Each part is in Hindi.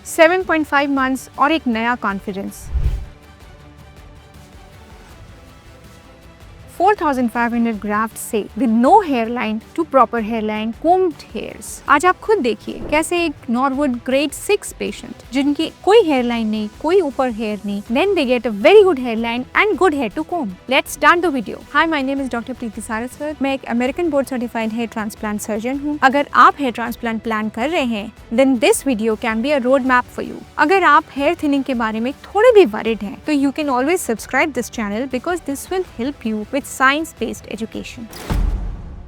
7.5 मंथ्स और एक नया कॉन्फिडेंस। 4,500 ग्राफ्ट से with no hair line to proper hair line, combed hairs. आज आप खुद देखिए कैसे एक नॉर्वुड ग्रेड 6 पेशेंट जिनकी कोई हेयर लाइन नहीं, कोई ऊपर हेयर नहीं, then they get a very good hair line and good hair to come. Let's start the video. Hi, my name is doctor Preeti Saraswat. मैं एक American board certified hair transplant surgeon हूँ। अगर आप हेयर ट्रांसप्लांट प्लान कर रहे हैं then this video can be a road map for you. अगर आप हेयर थिनिंग के बारे में थोड़े भी वरीड हैं तो you can always subscribe this channel because this will help you with science-based education.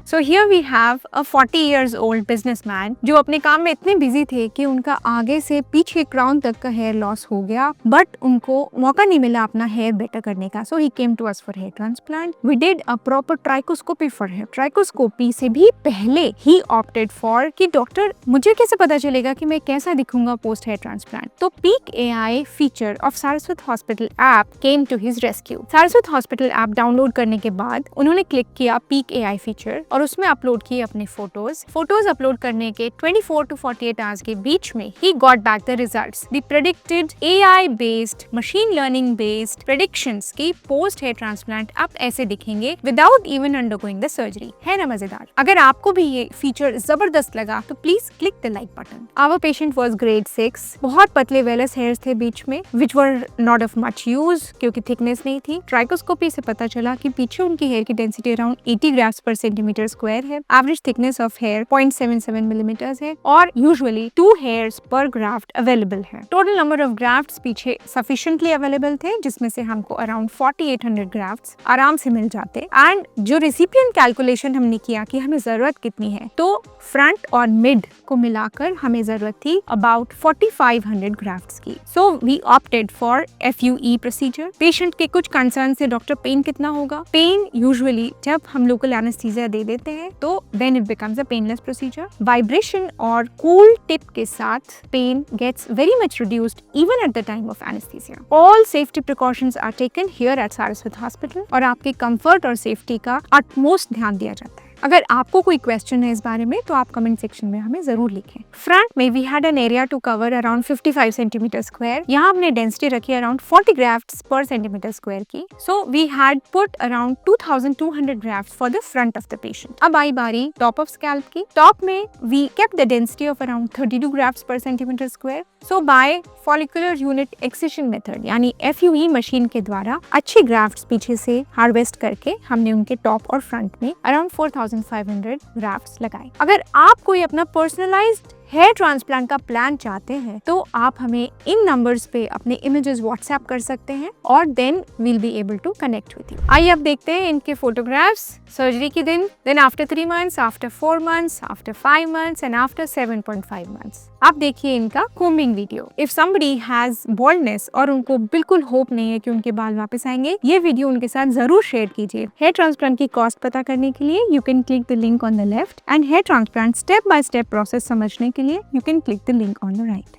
So here we have a 40 years old businessman जो अपने काम में इतने बिजी थे कि उनका आगे से पीछे क्राउन तक का हेयर लॉस हो गया, बट उनको मौका नहीं मिला अपना हेयर बेटर करने का। So he came to us for hair transplant. We did a proper trichoscopy for him. Trichoscopy से भी पहले he opted for कि डॉक्टर मुझे कैसे पता चलेगा कि मैं कैसा दिखूंगा पोस्ट हेयर ट्रांसप्लांट। तो Peak AI feature of Saraswat Hospital app came to his rescue. Saraswat Hospital app download करने के बाद उन्होंने क्लिक किया Peak AI फीचर और उसमें अपलोड किए अपने फोटोज अपलोड करने के 24 to 48 आवर्स के बीच में he got back the results. The predicted AI based, machine learning based predictions की पोस्ट हेयर ट्रांसप्लांट अब ऐसे दिखेंगे without even undergoing the surgery. है ना मजेदार? अगर आपको भी ये फीचर जबरदस्त लगा तो please click the like button. Our patient was grade 6, बहुत पतले वेलस हेयर्स थे बीच में which were not of much use क्योंकि थिकनेस नहीं थी। ट्राइकोस्कोपी से पता चला कि पीछे उनकी हेयर की density around 80 grafts per centimetre square है। Average thickness of hair 0.77 millimetres है और यूजुअली 2 हेयर्स पर ग्राफ्ट अवेलेबल है। टोटल नंबर ऑफ ग्राफ्ट्स पीछे सफिशिएंटली अवेलेबल थे जिसमें से हमको अराउंड 4800 ग्राफ्ट्स आराम से मिल जाते। एंड जो रेसिपिएंट कैलकुलेशन हमने किया कि हमें जरूरत कितनी है, तो फ्रंट और मिड को मिलाकर हमें जरूरत थी अबाउट 4500 ग्राफ्ट्स की। So we opted for FUE procedure. Patient के कुछ कंसर्न से डॉक्टर पेन कितना होगा? पेन यूजुअली जब हम लोकल एनेस्थीसिया दे देते हैं तो then it becomes a painless procedure. Vibration और cool tip के साथ pain gets very much reduced even at the time of anesthesia. All safety precautions are taken here at Saraswat Hospital और आपके comfort और safety का utmost ध्यान दिया जाता है। अगर आपको कोई क्वेश्चन है इस बारे में तो आप कमेंट सेक्शन में हमें जरूर लिखें। फ्रंट में we had an area to cover around 55 centimetre square. यहाँ हमने डेंसिटी रखी around 40 grafts per centimetre square की। So we had put around 2200 grafts for the front of the patient. अब आई बारी टॉप ऑफ स्कैल्प की। टॉप में we kept the density of around 32 grafts per centimetre square. So by follicular unit excision method यानी FUE मशीन के द्वारा अच्छे ग्राफ्ट्स पीछे से हार्वेस्ट करके हमने उनके टॉप और फ्रंट में अराउंड 4500 ग्राफ्ट्स लगाए। अगर आप कोई अपना पर्सनलाइज्ड हेयर ट्रांसप्लांट का प्लान चाहते हैं तो आप हमें इन नंबर्स पे अपने इमेजेस व्हाट्सएप कर सकते हैं और then we'll be able to connect with you. आइए अब देखते हैं इनके फोटोग्राफ्स सर्जरी के दिन, then after 3 months, after 4 months, after 5 months and after 7.5 months. आप देखिए इनका combing video. If somebody has baldness और उनको बिल्कुल होप नहीं है कि उनके बाल वापस आएंगे, ये वीडियो उनके साथ जरूर शेयर कीजिए। हेयर ट्रांसप्लांट की कॉस्ट पता करने के लिए you can click the link on the left and hair transplant step by step process समझने के लिए you can click the link on the right.